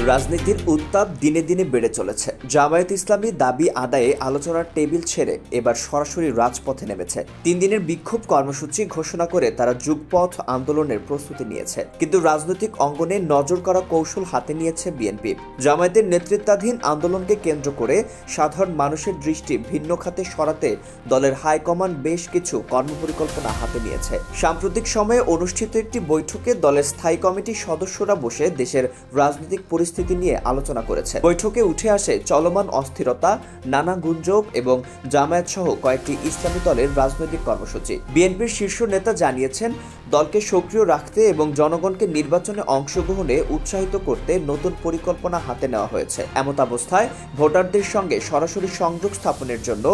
রাজনীতির উত্তাপ দিনে দিনে বেড়ে চলেছে। জামায়াত ইসলামী দাবি আদায়ে আলোচনার টেবিল ছেড়ে এবার সরাসরি রাজপথে নেমেছে। 3 দিনের বিক্ষোভ কর্মসূচি ঘোষণা করে তারা যুগপথ আন্দোলনের প্রস্তুতি নিয়েছে। কিন্তু রাজনৈতিক অঙ্গনে নজর করা কৌশল হাতে নিয়েছে বিএনপি। জামায়াতের নেতৃত্বাধীন আন্দোলনকে কেন্দ্র করে সাধারণ মানুষের দৃষ্টি ভিন্ন খাতে সরাতে দলের হাইকমান্ড বেশ কিছু কর্মপরিকল্পনা হাতে নিয়েছে। সাম্প্রতিক সময়ে অনুষ্ঠিত একটি বৈঠকে দলের স্থায়ী কমিটির সদস্যরা বসে দেশের রাজনৈতিক পরিস্থিতি নিয়ে আলোচনা করেছে। বৈঠকে উঠে আসে চলমান অস্থিরতা, নানা গুঞ্জন এবং জামায়াত সহ কয়েকটি ইসলামী দলের রাজনৈতিক কর্মসূচি। বিএনপির শীর্ষ নেতা জানিয়েছেন, দলকে সক্রিয় রাখতে এবং জনগণকে নির্বাচনে অংশগ্রহণে উৎসাহিত করতে নতুন পরিকল্পনা হাতে নেওয়া হয়েছে। এমতাবস্থায় ভোটারদের সঙ্গে সরাসরি সংযোগ স্থাপনের জন্য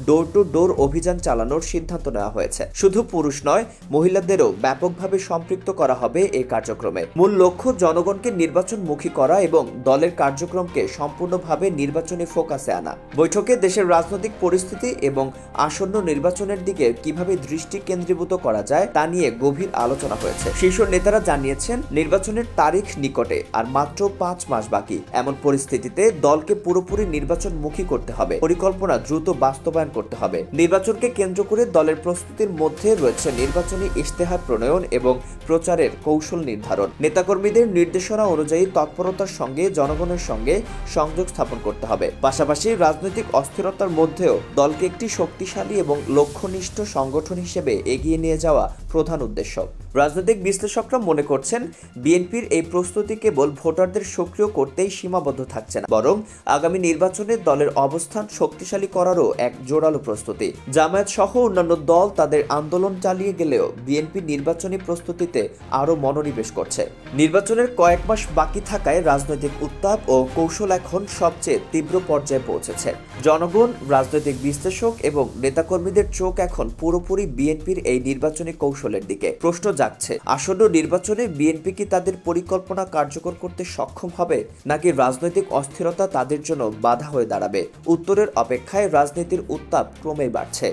ডোর টু ডোর অভিযান চালানোর সিদ্ধান্ত নেওয়া হয়েছে। শুধু পুরুষ নয়, মহিলাদেরও ব্যাপকভাবে সম্পৃক্ত করা হবে এই কার্যক্রমে। মূল লক্ষ্য জনগণকে নির্বাচনমুখী করা এবং দলের কার্যক্রমকে সম্পূর্ণভাবে নির্বাচনী ফোকাসে আনা। বৈঠকে দেশের রাজনৈতিক পরিস্থিতি এবং আসন্ন নির্বাচনের দিকে কিভাবে দৃষ্টি কেন্দ্রীভূত করা যায় তা নিয়ে গভীর আলোচনা হয়েছে। শীর্ষ নেতারা জানিয়েছেন, নির্বাচনের তারিখ নিকটে আর মাত্র 5 মাস বাকি। এমন পরিস্থিতিতে দলকে পুরোপুরি নির্বাচনমুখী করতে হবে, পরিকল্পনা দ্রুত বাস্তবায়ন করতে হবে। নির্বাচনকে কেন্দ্র করে দলের প্রস্তুতির মধ্যে রয়েছে নির্বাচনী ইশতেহার প্রণয়ন এবং প্রচারের কৌশল নির্ধারণ। নেতাকর্মীদের নির্দেশনা অনুযায়ী তৎপরতার সঙ্গে জনগণের সঙ্গে সংযোগ স্থাপন করতে হবে। পাশাপাশি রাজনৈতিক অস্থিরতার মধ্যেও দলকে একটি শক্তিশালী এবং লক্ষ্যনিষ্ঠ সংগঠন হিসেবে এগিয়ে নিয়ে যাওয়া প্রধান উদ্দেশ্য। রাজনৈতিক বিশ্লেষকরা মনে করছেন, বিএনপির এই প্রস্তুতি কেবল ভোটারদের সক্রিয় করতেই সীমাবদ্ধ থাকছে না, বরং আগামী নির্বাচনে দলের অবস্থান শক্তিশালী করারও এক জোরালো প্রস্তুতি। জামায়াত সহ অন্যান্য দল তাদের আন্দোলন চালিয়ে গেলেও বিএনপি নির্বাচনী প্রস্তুতিতে আরও মনোনিবেশ করছে। নির্বাচনের কয়েক মাস বাকি থাকায় রাজনৈতিক উত্তাপ ও কৌশল এখন সবচেয়ে তীব্র পর্যায়ে পৌঁছেছে। জনগণ, রাজনৈতিক বিশ্লেষক এবং নেতাকর্মীদের চোখ এখন পুরোপুরি বিএনপির এই নির্বাচনী কৌশলের দিকে। প্রশ্ন জাগছে, আসন্ন নির্বাচনে বিএনপি কি তাদের পরিকল্পনা কার্যকর করতে সক্ষম হবে, নাকি রাজনৈতিক অস্থিরতা তাদের জন্য বাধা হয়ে দাঁড়াবে? উত্তরের অপেক্ষায় রাজনীতির উত্তাপ ক্রমেই বাড়ছে।